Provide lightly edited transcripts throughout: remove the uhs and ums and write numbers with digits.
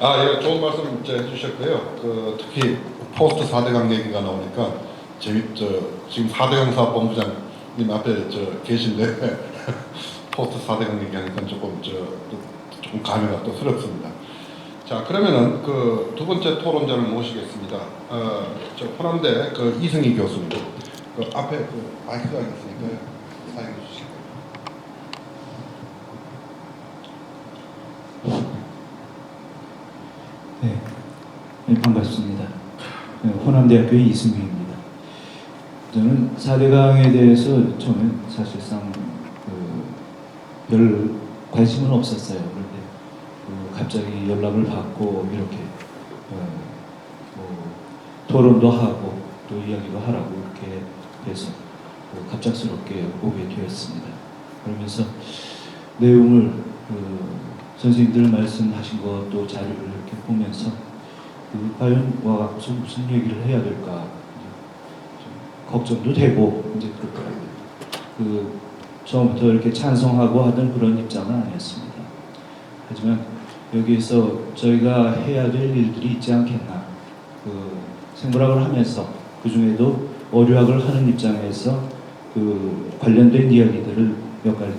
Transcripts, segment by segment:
예, 좋은 말씀 해주셨고요. 특히 포스트 4대강 얘기가 나오니까 지금 4대강 사업본부장님 앞에 계신데 포스트 4대강 얘기하니까 조금 감회가 또 새롭습니다. 자, 그러면은 두 번째 토론자를 모시겠습니다. 호남대 이승희 교수님. 앞에 마이크가 있으니까요. 사용해 주시고. 네, 반갑습니다. 호남대학교의 이승규입니다. 저는 4대강에 대해서 처음에 사실상 별 관심은 없었어요. 그런데 갑자기 연락을 받고 이렇게 토론도 하고 또 이야기도 하라고 이렇게 해서 갑작스럽게 오게 되었습니다. 그러면서 내용을 선생님들 말씀하신 것도 자료를 이렇게 보면서 과연 와서 무슨 얘기를 해야 될까 좀 걱정도 되고 이제 그렇더라고요. 처음부터 이렇게 찬성하고 하던 그런 입장은 아니었습니다. 하지만 여기에서 저희가 해야 될 일들이 있지 않겠나. 생물학을 하면서 그 중에도 어류학을 하는 입장에서 관련된 이야기들을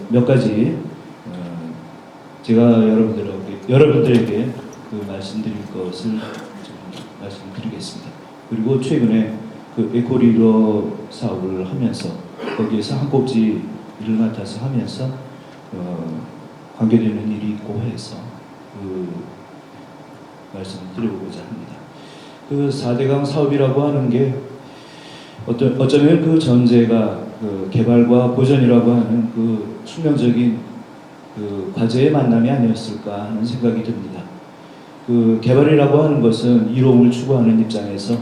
몇 가지 제가 여러분들에게 말씀드릴 것을 좀 말씀드리겠습니다. 그리고 최근에 에코리더 사업을 하면서 거기에서 한 꼭지 일을 맡아서 하면서 관계되는 일이 있고 해서 말씀을 드려보고자 합니다. 4대강 사업이라고 하는 게 어쩌면 그 전제가 개발과 보전이라고 하는 숙명적인 과제의 만남이 아니었을까 하는 생각이 듭니다. 개발이라고 하는 것은 이로움을 추구하는 입장에서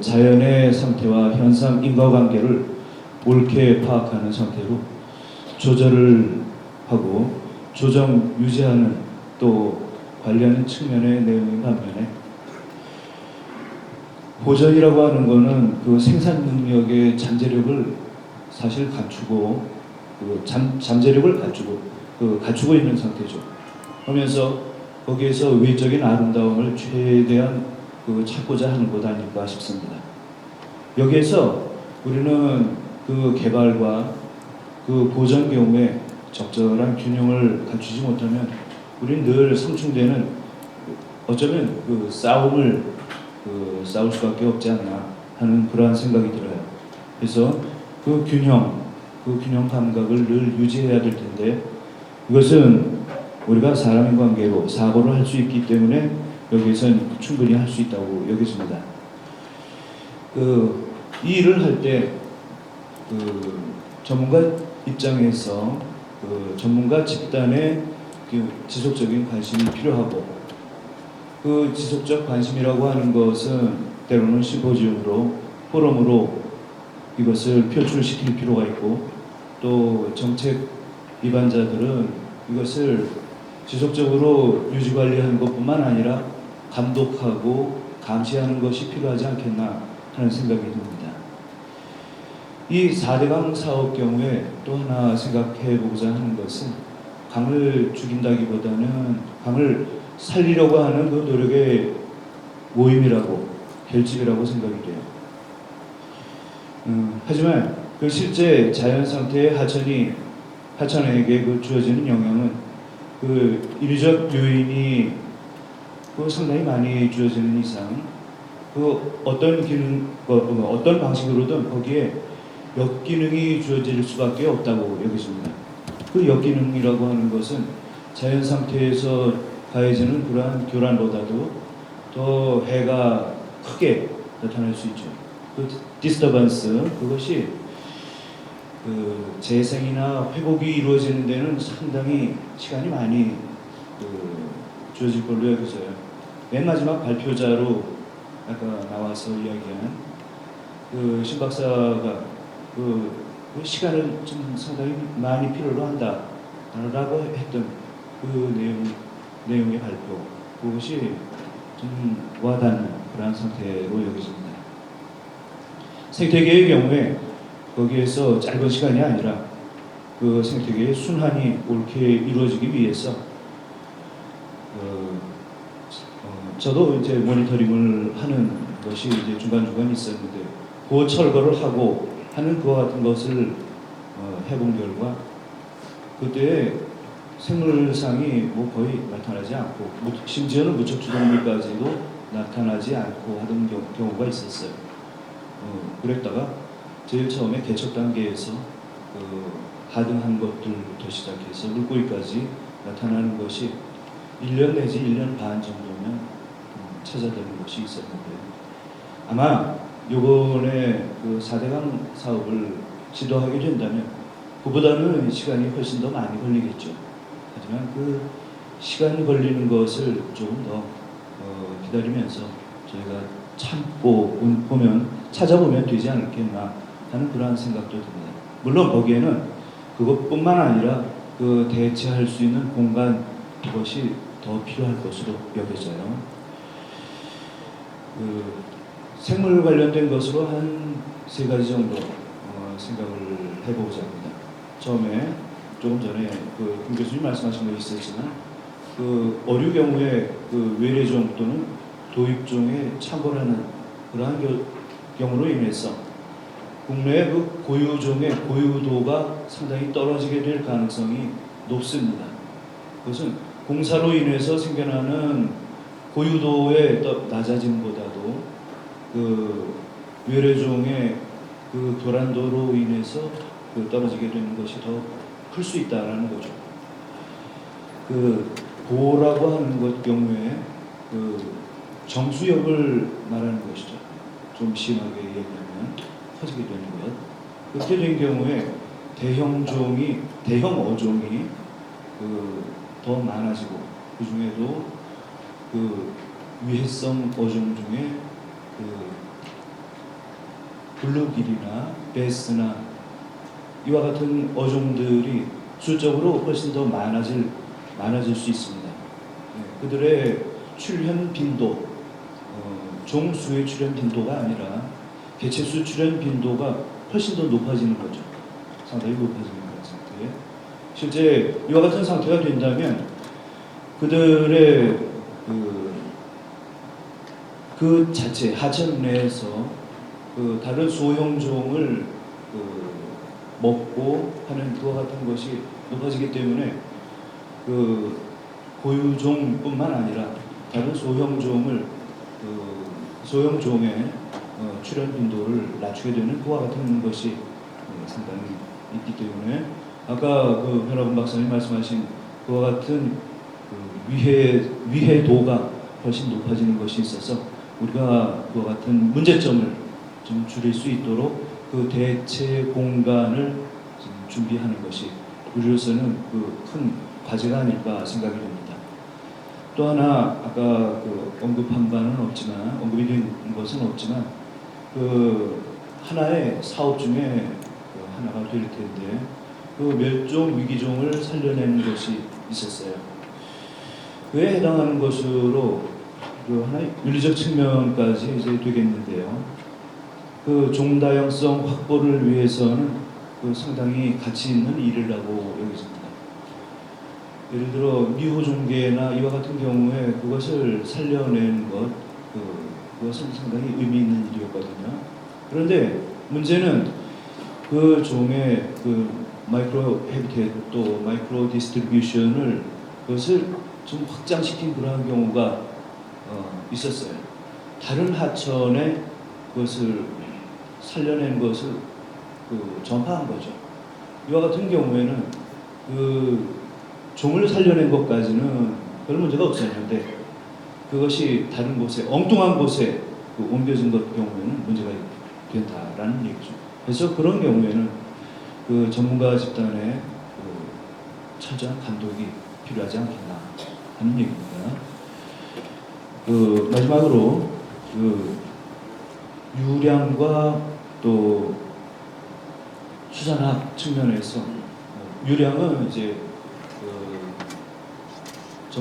자연의 상태와 현상 인과관계를 옳게 파악하는 상태로 조절을 하고 조정 유지하는 또 관련 측면의 내용인 반면에 보전이라고 하는 것은 생산 능력의 잠재력을 사실 갖추고 잠재력을 갖추고 있는 상태죠. 하면서 거기에서 외적인 아름다움을 최대한 찾고자 하는 것 아닐까 싶습니다. 여기에서 우리는 개발과 보전 경우에 적절한 균형을 갖추지 못하면 우리는 늘 상충되는 어쩌면 싸울 수밖에 없지 않나 하는 그러한 생각이 들어요. 그래서 균형 감각을 늘 유지해야 될 텐데 이것은 우리가 사람의 관계로 사고를 할 수 있기 때문에 여기에서는 충분히 할 수 있다고 여겨집니다. 이 일을 할 때 전문가 입장에서 전문가 집단의 지속적인 관심이 필요하고 지속적 관심이라고 하는 것은 때로는 심포지움으로 포럼으로 이것을 표출시킬 필요가 있고 또 정책 위반자들은 이것을 지속적으로 유지관리하는 것뿐만 아니라 감독하고 감시하는 것이 필요하지 않겠나 하는 생각이 듭니다. 이 4대강 사업 경우에 또 하나 생각해 보고자 하는 것은 강을 죽인다기보다는 강을 살리려고 하는 노력의 모임이라고 결집이라고 생각이 돼요. 하지만 실제 자연 상태의 하천에게 주어지는 영향은 인위적 요인이 상당히 많이 주어지는 이상 어떤 방식으로든 거기에 역기능이 주어질 수밖에 없다고 여겨집니다. 역기능이라고 하는 것은 자연 상태에서 가해지는 그러한 교란보다도 더 해가 크게 나타날 수 있죠. 디스터번스 그것이 재생이나 회복이 이루어지는 데는 상당히 시간이 많이 주어질 걸로 여겨져요. 맨 마지막 발표자로 아까 나와서 이야기한 신 박사가 시간을 좀 상당히 많이 필요로 한다라고 했던 내용의 발표 그것이 좀 와닿는 그런 상태로 여겨집니다. 생태계의 경우에 거기에서 짧은 시간이 아니라 생태계의 순환이 옳게 이루어지기 위해서 저도 이제 모니터링을 하는 것이 이제 중간중간 있었는데 그 철거를 하고 하는 그와 같은 것을 해본 결과 그때 생물상이 뭐 거의 나타나지 않고 심지어는 무척추동물까지도 나타나지 않고 하던 경우가 있었어요. 그랬다가 제일 처음에 개척 단계에서 하등한 것들부터 시작해서 물고기까지 나타나는 것이 1년 내지 1년 반 정도면 찾아되는 것이 있었는데 아마 요번에 그 4대강 사업을 지도하게 된다면 그보다는 시간이 훨씬 더 많이 걸리겠죠. 하지만 그 시간 걸리는 것을 조금 더 기다리면서 저희가 참고 보면 찾아보면 되지 않겠나 하는 그러한 생각도 듭니다. 물론 거기에는 그것뿐만 아니라 그 대체할 수 있는 공간 그것이 더 필요할 것으로 여겨져요. 그 생물 관련된 것으로 한 3가지 정도 생각을 해보고자 합니다. 처음에 조금 전에 김 교수님 말씀하신 거 있었지만 그 어류 경우에 그 외래종 또는 도입종에 참고하는 그러한 경우로 인해서 국내의 그 고유종의 고유도가 상당히 떨어지게 될 가능성이 높습니다. 그것은 공사로 인해서 생겨나는 고유도의 낮아짐보다도 그 외래종의 그 교란도로 인해서 그 떨어지게 되는 것이 더 클 수 있다라는 거죠. 그 보호라고 하는 것 경우에 그 정수역을 말하는 것이죠. 좀 심하게 얘기하면 커지게 되는 것. 그렇게 된 경우에 대형 어종이 더 많아지고 그 중에도 그 위해성 어종 중에 그 블루길이나 베스나 이와 같은 어종들이 수적으로 훨씬 더 많아질 수 있습니다. 그들의 출현 빈도, 종수의 출현 빈도가 아니라 개체수 출현 빈도가 훨씬 더 높아지는 거죠. 상당히 높아지는 상태에 실제 이와 같은 상태가 된다면 그들의 그 자체 하천 내에서 그 다른 소형종을 먹고 하는 그와 같은 것이 높아지기 때문에 그 고유종뿐만 아니라 다른 소형종의 출현 빈도를 낮추게 되는 그와 같은 것이 상당히 있기 때문에 아까 그 변화분 박사님 말씀하신 그와 같은 위해도가 훨씬 높아지는 것이 있어서 우리가 그와 같은 문제점을 좀 줄일 수 있도록 그 대체 공간을 준비하는 것이 우리로서는 그 큰 과제가 아닐까 생각이 됩니다. 또 하나 아까 언급한 바는 없지만 언급이 된 것은 없지만 그 하나의 사업 중에 하나가 될 텐데 그 멸종 위기종을 살려내는 것이 있었어요. 그에 해당하는 것으로 그 하나의 윤리적 측면까지 이제 되겠는데요. 그 종다양성 확보를 위해서는 그 상당히 가치 있는 일이라고 여겨집니다. 예를 들어 미호종계나 이와 같은 경우에 그것을 살려내는 그것은 상당히 의미 있는 일이었거든요. 그런데 문제는 그 종의 그 마이크로 해비텟 또 마이크로 디스트리뷰션을 그것을 좀 확장시킨 그러한 경우가 있었어요. 다른 하천에 그것을 살려낸 것을 전파한 거죠. 이와 같은 경우에는 그 종을 살려낸 것까지는 별 문제가 없었는데 그것이 다른 곳에 엉뚱한 곳에 옮겨진 것 경우에는 문제가 된다라는 얘기죠. 그래서 그런 경우에는 그 전문가 집단의 철저한 감독이 필요하지 않겠나 하는 얘기입니다. 마지막으로 유량과 또 수산학 측면에서 유량은 이제